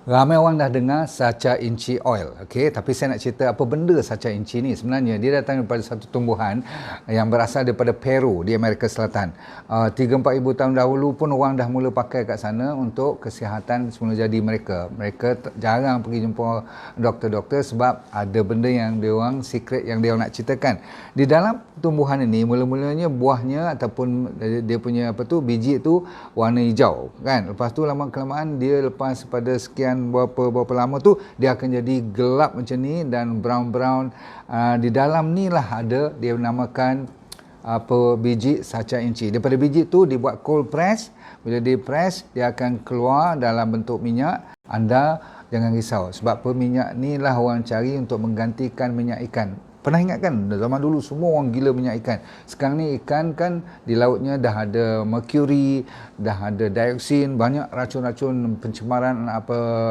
Ramai orang dah dengar sacha inci oil, okey, tapi saya nak cerita apa benda sacha inci ni. Sebenarnya dia datang daripada satu tumbuhan yang berasal daripada Peru di Amerika Selatan. 3-4 ribu tahun dahulu pun orang dah mula pakai kat sana untuk kesihatan semula jadi mereka. Mereka jarang pergi jumpa doktor-doktor sebab ada benda yang dia orang secret yang dia orang nak ceritakan. Di dalam tumbuhan ini mula-mulanya buahnya ataupun dia punya biji tu warna hijau kan. Lepas tu lama kelamaan dia lepas pada sekian berapa lama tu dia akan jadi gelap macam ni dan brown. Di dalam ni lah ada dia namakan biji sacha inci. Daripada biji tu dibuat cold press. Bila di press dia akan keluar dalam bentuk minyak. Anda jangan risau sebab minyak ni lah orang cari untuk menggantikan minyak ikan. Pernah ingat kan zaman dulu semua orang gila minyak ikan. Sekarang ni ikan kan di lautnya dah ada mercury, dah ada dioksin, banyak racun-racun pencemaran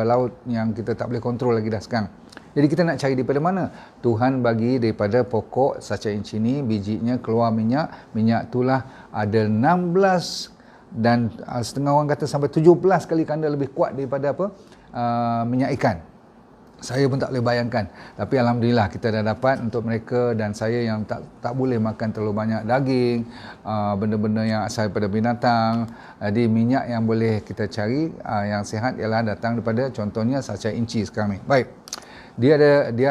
laut yang kita tak boleh kontrol lagi dah sekarang. Jadi kita nak cari daripada mana? Tuhan bagi daripada pokok sacha inci ni, bijinya keluar minyak. Minyak itulah ada 16 dan setengah orang kata sampai 17 kali ganda lebih kuat daripada minyak ikan. Saya pun tak boleh bayangkan. Tapi alhamdulillah kita dah dapat untuk mereka dan saya yang tak boleh makan terlalu banyak daging, benda-benda yang asal daripada binatang. Jadi minyak yang boleh kita cari yang sihat ialah datang daripada contohnya sacha inci sekarang ni. Baik. Dia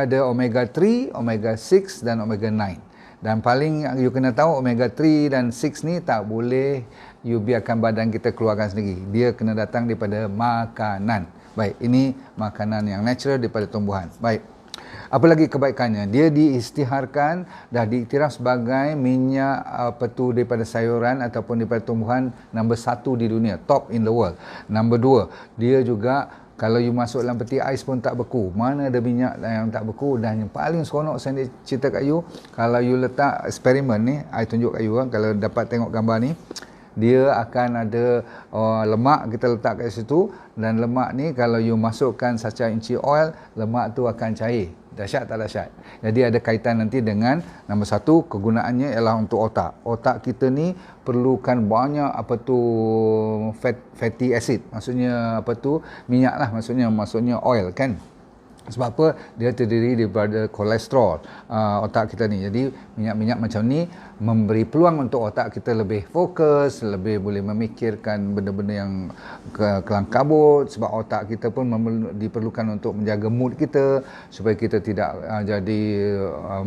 ada omega 3, omega 6 dan omega 9. Dan paling you kena tahu omega 3 dan 6 ni tak boleh you biarkan badan kita keluarkan sendiri. Dia kena datang daripada makanan. Baik, ini makanan yang natural daripada tumbuhan. Baik. Apa lagi kebaikannya? Dia diisytiharkan, dah diiktiraf sebagai minyak daripada sayuran ataupun daripada tumbuhan nombor 1 di dunia, top in the world. Nombor 2, dia juga kalau you masuk dalam peti ais pun tak beku. Mana ada minyak yang tak beku. Dan yang paling seronok saya nak cerita kat you, kalau you letak eksperimen ni, I tunjuk kat you kalau dapat tengok gambar ni, dia akan ada lemak kita letak kat situ dan lemak ni kalau you masukkan sacha inci oil, lemak tu akan cair. Dahsyat tak dahsyat? Jadi ada kaitan nanti dengan nombor 1, kegunaannya ialah untuk otak. Otak kita ni perlukan banyak fatty acid. Maksudnya minyak lah, maksudnya oil kan. Sebab apa? Dia terdiri daripada kolesterol otak kita ni. Jadi minyak-minyak macam ni memberi peluang untuk otak kita lebih fokus, lebih boleh memikirkan benda-benda yang kelang kabut. Sebab otak kita pun diperlukan untuk menjaga mood kita supaya kita tidak jadi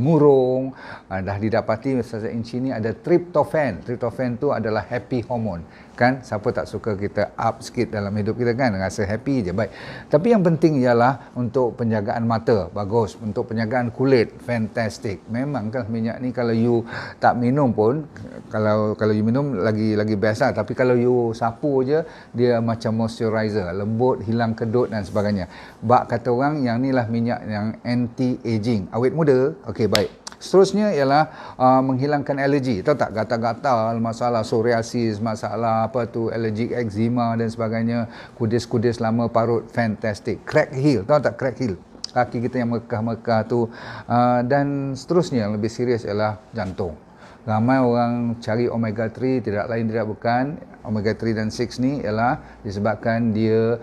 murung. Dah didapati sacha inci ni ada tryptophan. Tryptophan tu adalah happy hormone. Kan siapa tak suka kita up sikit dalam hidup kita kan, rasa happy je. Baik. Tapi yang penting ialah untuk penjagaan mata, bagus. Untuk penjagaan kulit, fantastic. Memang kan minyak ni kalau you tak minum pun, kalau you minum lagi best lah. Tapi kalau you sapu je, dia macam moisturizer, lembut, hilang kedut dan sebagainya. Bak kata orang yang ni lah minyak yang anti-aging, awet muda. Okey, baik. Seterusnya ialah menghilangkan alergi. Tahu tak, gatal-gatal, masalah psoriasis, masalah allergic eczema dan sebagainya, kudis-kudis lama parut, fantastic. Crack heel, tahu tak crack heel? Kaki kita yang mekah-mekah tu. Dan seterusnya yang lebih serius ialah jantung. Ramai orang cari omega 3, tidak lain tidak bukan omega 3 dan 6 ni ialah disebabkan dia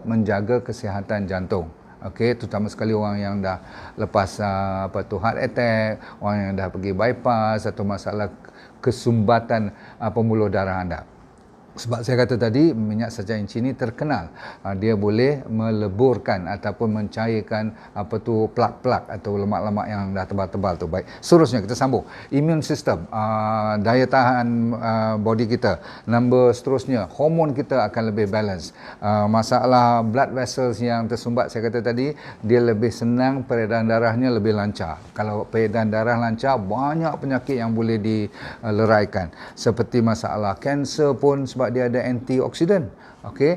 menjaga kesihatan jantung. Okey, terutama sekali orang yang dah lepas heart attack, orang yang dah pergi bypass atau masalah kesumbatan pembuluh darah anda. Sebab saya kata tadi, minyak sacha inci ni terkenal. Dia boleh meleburkan ataupun mencairkan plak-plak atau lemak-lemak yang dah tebal-tebal tu. Baik, seterusnya kita sambung. Immune system, daya tahan body kita. Nombor seterusnya, hormon kita akan lebih balance. Masalah blood vessels yang tersumbat, saya kata tadi, dia lebih senang, peredaran darahnya lebih lancar. Kalau peredaran darah lancar, banyak penyakit yang boleh dileraikan. Seperti masalah kanser pun sebab dia ada antioksidan. Okey,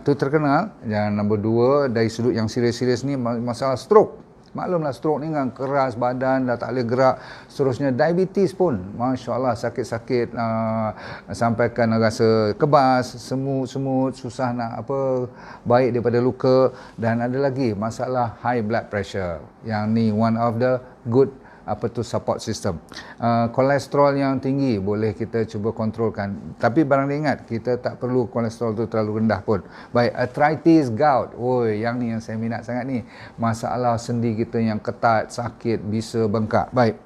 itu terkenal. Dan nombor 2, dari sudut yang serius-serius ni, masalah stroke. Maklumlah stroke ni kan keras badan, dah tak boleh gerak. Seterusnya diabetes pun, masya-Allah, sakit-sakit sampaikan rasa kebas, semut-semut, susah nak baik daripada luka. Dan ada lagi masalah high blood pressure. Yang ni one of the good support system. Kolesterol yang tinggi boleh kita cuba kontrolkan. Tapi barang dia ingat, kita tak perlu kolesterol tu terlalu rendah pun. Baik, arthritis, gout. Yang ni yang saya minat sangat ni. Masalah sendi kita yang ketat, sakit, bisa bengkak. Baik.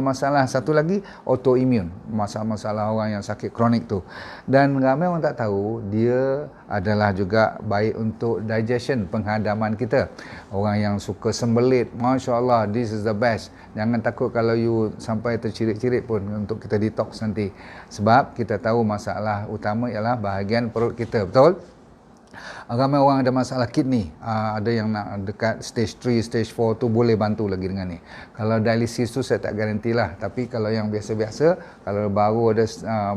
Masalah satu lagi, autoimmune, masalah-masalah orang yang sakit kronik tu, dan ramai orang tak tahu dia adalah juga baik untuk digestion, penghadaman kita. Orang yang suka sembelit, Masya Allah, this is the best. Jangan takut kalau you sampai tercirit-cirit pun untuk kita detox nanti, sebab kita tahu masalah utama ialah bahagian perut kita, betul? Ramai orang ada masalah kidney, ada yang nak dekat stage 3, stage 4 tu boleh bantu lagi dengan ni. Kalau dialisis tu saya tak garantilah, tapi kalau yang biasa-biasa, kalau baru ada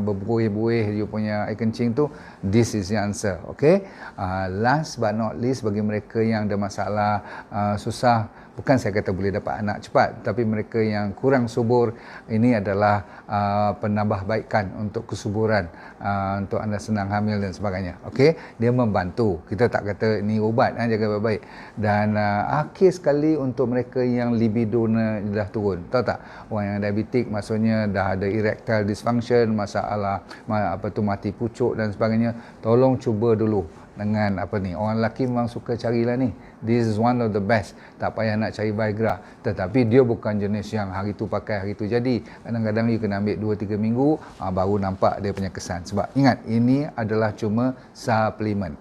berbuih-buih you punya air kencing tu, this is the answer. Okay, last but not least, bagi mereka yang ada masalah susah, bukan saya kata boleh dapat anak cepat, tapi mereka yang kurang subur, ini adalah penambahbaikan untuk kesuburan, untuk anda senang hamil dan sebagainya. Okey, dia membantu. Kita tak kata ini ubat, jaga baik-baik. Dan akhir sekali untuk mereka yang libido dah turun. Tahu tak? Orang yang diabetik maksudnya dah ada erectile dysfunction, masalah mati pucuk dan sebagainya. Tolong cuba dulu dengan orang lelaki memang suka carilah ni, this is one of the best, tak payah nak cari Viagra, tetapi dia bukan jenis yang hari tu pakai hari tu jadi. Kadang-kadang you kena ambil 2-3 minggu baru nampak dia punya kesan, sebab ingat ini adalah cuma suplemen.